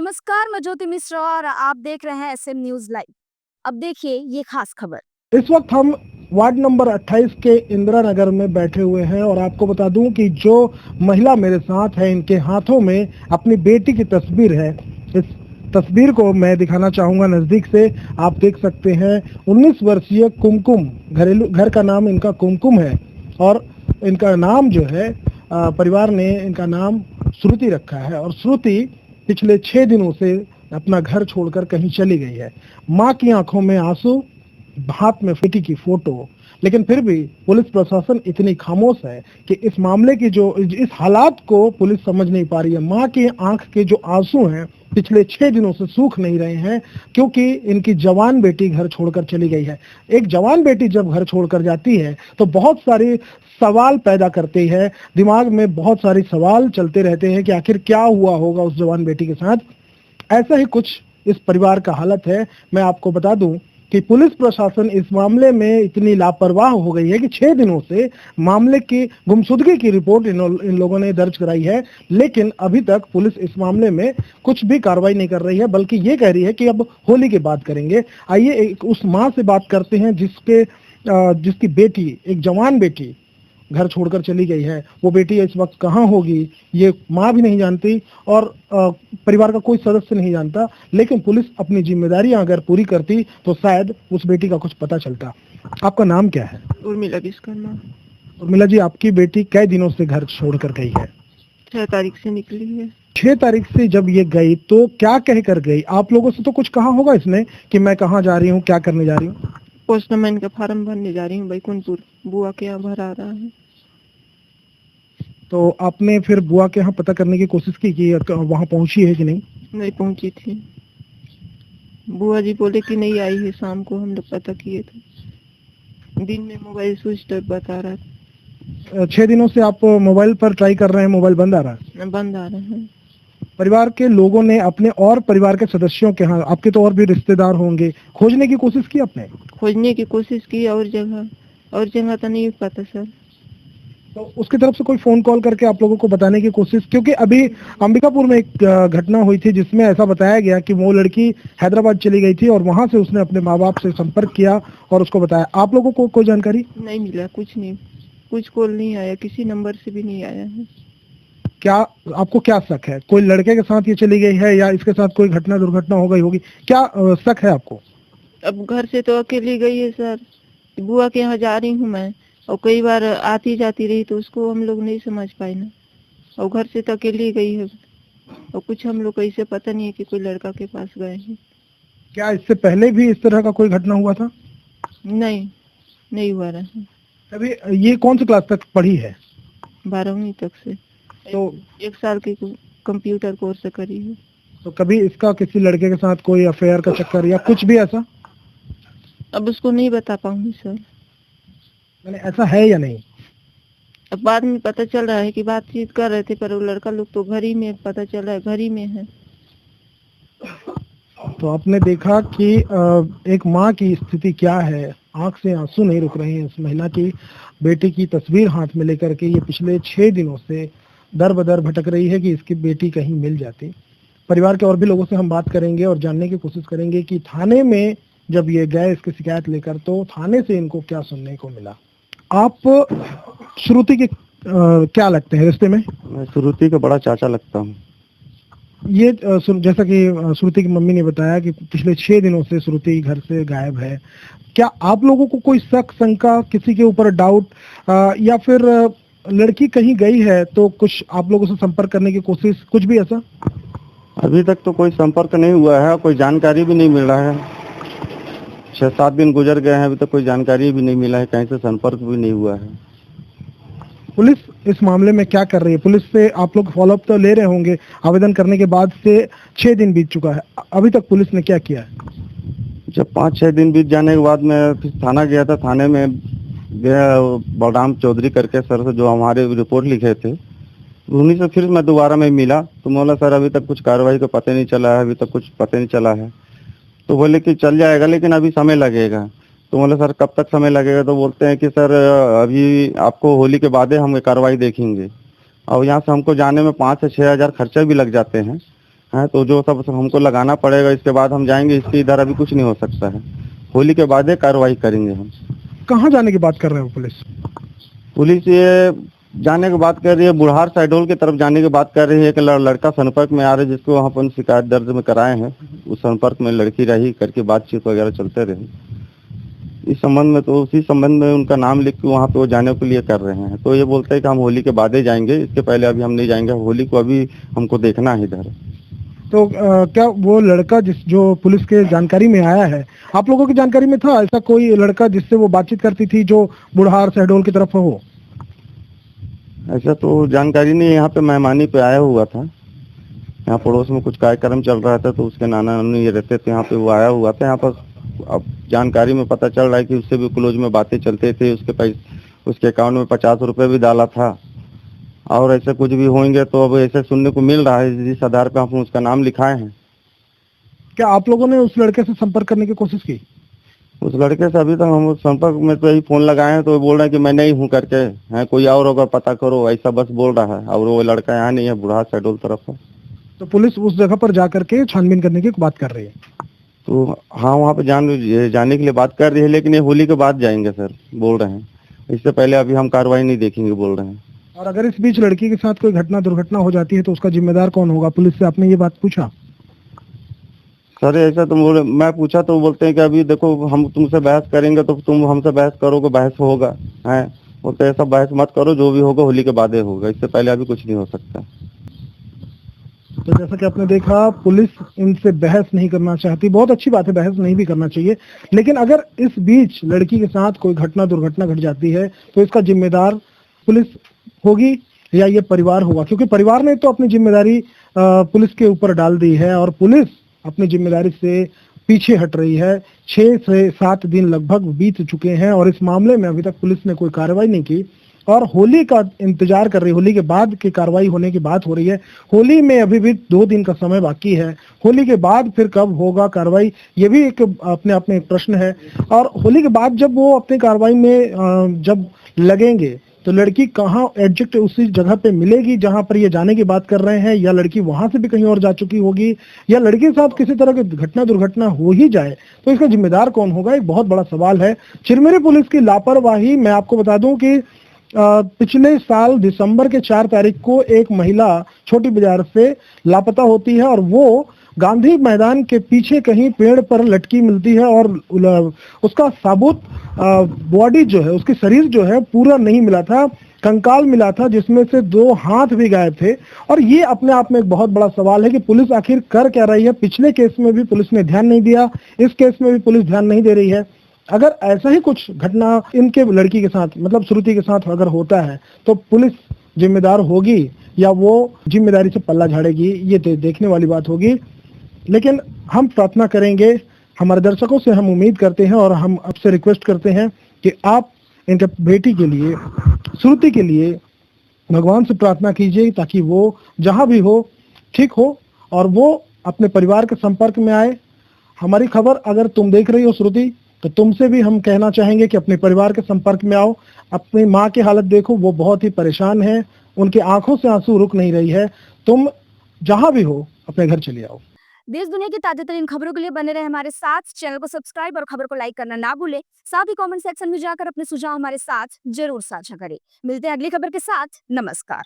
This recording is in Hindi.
नमस्कार, मैं ज्योति मिश्रा और आप देख रहे हैं एसएम न्यूज लाइव। अब देखिए ये खास खबर। इस वक्त हम वार्ड नंबर 28 के इंदिरा नगर में बैठे हुए हैं और आपको बता दूं कि जो महिला मेरे साथ है इनके हाथों में अपनी बेटी की तस्वीर है। इस तस्वीर को मैं दिखाना चाहूंगा नजदीक से। आप देख सकते हैं 19 वर्षीय कुमकुम, घरेलू घर का नाम इनका कुमकुम है और इनका नाम जो है परिवार ने इनका नाम श्रुति रखा है और श्रुति पिछले 6 दिनों से अपना घर छोड़कर कहीं चली गई है। माँ की आंखों में आंसू, हाथ में बेटी की फोटो, लेकिन फिर भी पुलिस प्रशासन इतनी खामोश है कि इस मामले की इस हालात को पुलिस समझ नहीं पा रही है। माँ की आंख के जो आंसू हैं पिछले 6 दिनों से सूख नहीं रहे हैं क्योंकि इनकी जवान बेटी घर छोड़कर चली गई है। एक जवान बेटी जब घर छोड़कर जाती है तो बहुत सारे सवाल पैदा करती है, दिमाग में बहुत सारे सवाल चलते रहते हैं कि आखिर क्या हुआ होगा उस जवान बेटी के साथ। ऐसा ही कुछ इस परिवार का हालत है। मैं आपको बता दूं कि पुलिस प्रशासन इस मामले में इतनी लापरवाह हो गई है कि 6 दिनों से मामले की गुमशुदगी की रिपोर्ट इन लोगों ने दर्ज कराई है, लेकिन अभी तक पुलिस इस मामले में कुछ भी कार्रवाई नहीं कर रही है, बल्कि ये कह रही है कि अब होली की बात करेंगे। आइए उस माँ से बात करते हैं जिसकी बेटी, एक जवान बेटी घर छोड़कर चली गई है। वो बेटी इस वक्त कहाँ होगी ये माँ भी नहीं जानती और परिवार का कोई सदस्य नहीं जानता, लेकिन पुलिस अपनी जिम्मेदारियां अगर पूरी करती तो शायद उस बेटी का कुछ पता चलता। आपका नाम क्या है? उर्मिला विश्वकर्मा। उर्मिला जी, आपकी बेटी कई दिनों से घर छोड़कर गई है? 6 तारीख से निकली है। 6 तारीख से जब ये गई तो क्या कह कर गई? आप लोगों से तो कुछ कहा होगा इसने कि मैं कहाँ जा रही हूँ, क्या करने जा रही हूँ? पोस्टमैन का फॉर्म भरने जा रही हूँ बैकुंठपुर, बुआ के यहाँ भरा रहा है। तो आपने फिर बुआ के यहाँ पता करने की कोशिश की कि वहाँ पहुंची है कि नहीं? नहीं पहुंची थी। बुआ जी बोले कि नहीं आई है, शाम को हम लोग पता किए थे। दिन में मोबाइल स्विच ऑफ बता रहा था। 6 दिनों से आप मोबाइल पर ट्राई कर रहे हैं, मोबाइल बंद आ रहा है? बंद आ रहे हैं। परिवार के लोगों ने अपने और परिवार के सदस्यों के यहाँ, आपके तो और भी रिश्तेदार होंगे, खोजने की कोशिश की आपने? खोजने की कोशिश की और जगह तो नहीं पता सर। तो उसकी तरफ से कोई फोन कॉल करके आप लोगों को बताने की कोशिश? क्योंकि अभी अंबिकापुर में एक घटना हुई थी जिसमें ऐसा बताया गया कि वो लड़की हैदराबाद चली गई थी और वहां से उसने अपने माँ बाप से संपर्क किया और उसको बताया। आप लोगों को कोई जानकारी नहीं मिला? कुछ नहीं, कुछ कॉल नहीं आया, किसी नंबर से भी नहीं आया है। क्या आपको क्या शक है? कोई लड़के के साथ ये चली गई है या इसके साथ कोई दुर्घटना हो गई होगी? क्या शक है आपको? अब घर से तो अकेली गई है सर, बुआ के यहाँ जा रही हूँ मैं, और कई बार आती जाती रही तो उसको हम लोग नहीं समझ पाए ना, और घर से तो अकेली गई है और कुछ हम लोग को ऐसे पता नहीं है कि कोई लड़का के पास गए हैं। क्या इससे पहले भी इस तरह का कोई घटना हुआ था? नहीं हुआ रहा। अभी ये कौन सी क्लास तक पढ़ी है? 12वीं तक से। तो 1 साल की कंप्यूटर कोर्स करी है। तो कभी इसका किसी लड़के के साथ कोई अफेयर का चक्कर या कुछ भी ऐसा? अब उसको नहीं बता पाऊंगी सर। मैंने ऐसा है या नहीं? अब बाद में पता चल रहा है कि बातचीत कर रहे थे, पर वो लड़का लोग तो घर ही में, पता चल रहा है घर ही में है। तो आपने देखा कि एक माँ की स्थिति क्या है। आंख से आंसू नहीं रुक रहे हैं इस महिला की। बेटी की तस्वीर हाथ में लेकर के ये पिछले 6 दिनों से दर बदर भटक रही है कि इसकी बेटी कहीं मिल जाती। परिवार के और भी लोगों से हम बात करेंगे और जानने की कोशिश करेंगे कि थाने में जब ये गए इसकी शिकायत लेकर तो थाने से इनको क्या सुनने को मिला। आप श्रुति के क्या लगते हैं रिश्ते में? मैं श्रुति का बड़ा चाचा लगता हूँ। ये जैसा कि श्रुति की मम्मी ने बताया कि पिछले 6 दिनों से श्रुति घर से गायब है। क्या आप लोगों को कोई शक, शंका, किसी के ऊपर डाउट, या फिर लड़की कहीं गई है तो कुछ आप लोगों से संपर्क करने की कोशिश, कुछ भी ऐसा? अभी तक तो कोई संपर्क नहीं हुआ है, कोई जानकारी भी नहीं मिल रहा है। 6-7 दिन गुजर गए हैं, अभी तक कोई जानकारी भी नहीं मिला है, कहीं से संपर्क भी नहीं हुआ है। पुलिस इस मामले में क्या कर रही है? पुलिस से आप लोग फॉलोअप तो ले रहे होंगे, आवेदन करने के बाद से 6 दिन बीत चुका है, अभी तक पुलिस ने क्या किया है? जब 5-6 दिन बीत जाने के बाद मैं फिर थाना गया था। थाने में गया बलराम चौधरी करके सर से, जो हमारे रिपोर्ट लिखे थे, उन्हीं से फिर मैं दोबारा में मिला तो बोला सर अभी तक कुछ कार्रवाई का पता नहीं चला है, अभी तक कुछ पता नहीं चला है। तो बोले कि चल जाएगा लेकिन अभी समय लगेगा। तो बोले सर कब तक समय लगेगा? तो बोलते हैं कि सर अभी आपको होली के बाद हम कार्रवाई देखेंगे। और यहाँ से हमको जाने में 5 से 6 हज़ार खर्चा भी लग जाते हैं। हैं, तो जो सब हमको लगाना पड़ेगा, इसके बाद हम जाएंगे। इसके इधर अभी कुछ नहीं हो सकता है, होली के बाद ही कार्रवाई करेंगे हम। कहाँ जाने की बात कर रहे हो पुलिस? पुलिस ये जाने की बात कर रही है, बुढ़ार साइडोल की तरफ जाने की बात कर रही है। एक लड़का संपर्क में आ रहा है, जिसको वहाँ पर शिकायत दर्ज में कराए हैं। उस संपर्क में लड़की रही करके बातचीत वगैरह चलते रहे। इस संबंध में, तो उसी संबंध में उनका नाम लिख के वहाँ पे वो जाने के लिए कर रहे हैं। तो ये बोलते हैं कि हम होली के बाद ही जाएंगे, इसके पहले अभी हम नहीं जाएंगे। होली को अभी हमको देखना है इधर। तो क्या वो लड़का जो पुलिस के जानकारी में आया है, आप लोगों की जानकारी में था ऐसा कोई लड़का जिससे वो बातचीत करती थी जो बुढ़ार शहडोल की तरफ हो? ऐसा तो जानकारी नहीं। यहाँ पे मेहमानी पे आया हुआ था, यहाँ पड़ोस में कुछ कार्यक्रम चल रहा था, तो उसके नाना नानी ये रहते थे यहाँ पे, वो आया हुआ था यहाँ पर। अब जानकारी में पता चल रहा है कि उससे भी क्लोज में बातें चलते थे। उसके अकाउंट में 50 रुपए भी डाला था, और ऐसे कुछ भी होंगे तो अब ऐसे सुनने को मिल रहा है, जिस आधार पे हम उसका नाम लिखाए हैं। क्या आप लोगों ने उस लड़के से संपर्क करने की कोशिश की? उस लड़के से अभी तक हम संपर्क में तो यही फोन लगाए हैं, तो वो बोल रहे हैं कि मैं नहीं हूँ करके, है कोई और होगा पता करो, ऐसा बस बोल रहा है। और वो लड़का यहाँ नहीं है, बुढ़ा शहडोल तरफ है। तो पुलिस उस जगह पर जा करके छानबीन करने की बात कर रही है? तो हाँ, वहाँ पे जाने के लिए बात कर रही है, लेकिन ये होली के बाद जाएंगे सर, बोल रहे हैं। इससे पहले अभी हम कार्रवाई नहीं देखेंगे, बोल रहे हैं। और अगर इस बीच लड़की के साथ कोई दुर्घटना हो जाती है तो उसका जिम्मेदार कौन होगा? पुलिस से आपने ये बात पूछा? सर ऐसा तो मैं पूछा तो बोलते हैं कि अभी देखो, हम तुमसे बहस करेंगे तो तुम हमसे बहस करोगे, बहस होगा है। बोलते ऐसा बहस मत करो, जो भी होगा होली के बाद ही होगा, इससे पहले अभी कुछ नहीं हो सकता। तो जैसा कि आपने देखा, पुलिस इनसे बहस नहीं करना चाहती। बहुत अच्छी बात है, बहस नहीं भी करना चाहिए, लेकिन अगर इस बीच लड़की के साथ कोई दुर्घटना घट जाती है तो इसका जिम्मेदार पुलिस होगी या ये परिवार होगा? क्योंकि परिवार ने तो अपनी जिम्मेदारी पुलिस के ऊपर डाल दी है और पुलिस अपनी जिम्मेदारी से पीछे हट रही है। 6 से 7 दिन लगभग बीत चुके हैं और इस मामले में अभी तक पुलिस ने कोई कार्रवाई नहीं की और होली का इंतजार कर रही है। होली के बाद की कार्रवाई होने की बात हो रही है। होली में अभी भी 2 दिन का समय बाकी है। होली के बाद फिर कब होगा कार्रवाई, ये भी एक अपने आप में एक प्रश्न है। और होली के बाद जब वो अपनी कार्रवाई में जब लगेंगे तो लड़की कहाँ एग्जैक्ट उसी जगह पे मिलेगी जहां पर ये जाने की बात कर रहे हैं, या लड़की वहां से भी कहीं और जा चुकी होगी, या लड़की के साथ किसी तरह की दुर्घटना हो ही जाए तो इसका जिम्मेदार कौन होगा, एक बहुत बड़ा सवाल है। चिरमिरी पुलिस की लापरवाही, मैं आपको बता दूं कि पिछले साल दिसंबर के 4 तारीख को एक महिला छोटी बाजार से लापता होती है और वो गांधी मैदान के पीछे कहीं पेड़ पर लटकी मिलती है और उसका साबुत बॉडी जो है, उसकी शरीर जो है पूरा नहीं मिला था, कंकाल मिला था जिसमें से 2 हाथ भी गायब थे। और ये अपने आप में एक बहुत बड़ा सवाल है कि पुलिस आखिर कर क्या रही है। पिछले केस में भी पुलिस ने ध्यान नहीं दिया, इस केस में भी पुलिस ध्यान नहीं दे रही है। अगर ऐसा ही कुछ घटना इनके लड़की के साथ, मतलब श्रुति के साथ अगर होता है तो पुलिस जिम्मेदार होगी या वो जिम्मेदारी से पल्ला झाड़ेगी, ये देखने वाली बात होगी। लेकिन हम प्रार्थना करेंगे, हमारे दर्शकों से हम उम्मीद करते हैं और हम आपसे रिक्वेस्ट करते हैं कि आप इनके बेटी के लिए, श्रुति के लिए भगवान से प्रार्थना कीजिए ताकि वो जहां भी हो ठीक हो और वो अपने परिवार के संपर्क में आए। हमारी खबर अगर तुम देख रही हो श्रुति, तो तुमसे भी हम कहना चाहेंगे कि अपने परिवार के संपर्क में आओ। अपनी माँ की हालत देखो, वो बहुत ही परेशान है, उनकी आंखों से आंसू रुक नहीं रही है। तुम जहां भी हो अपने घर चले आओ। देश दुनिया की ताजा तरीन खबरों के लिए बने रहे हमारे साथ। चैनल को सब्सक्राइब और खबर को लाइक करना ना भूले। साथ ही कमेंट सेक्शन में जाकर अपने सुझाव हमारे साथ जरूर साझा करें। मिलते हैं अगली खबर के साथ। नमस्कार।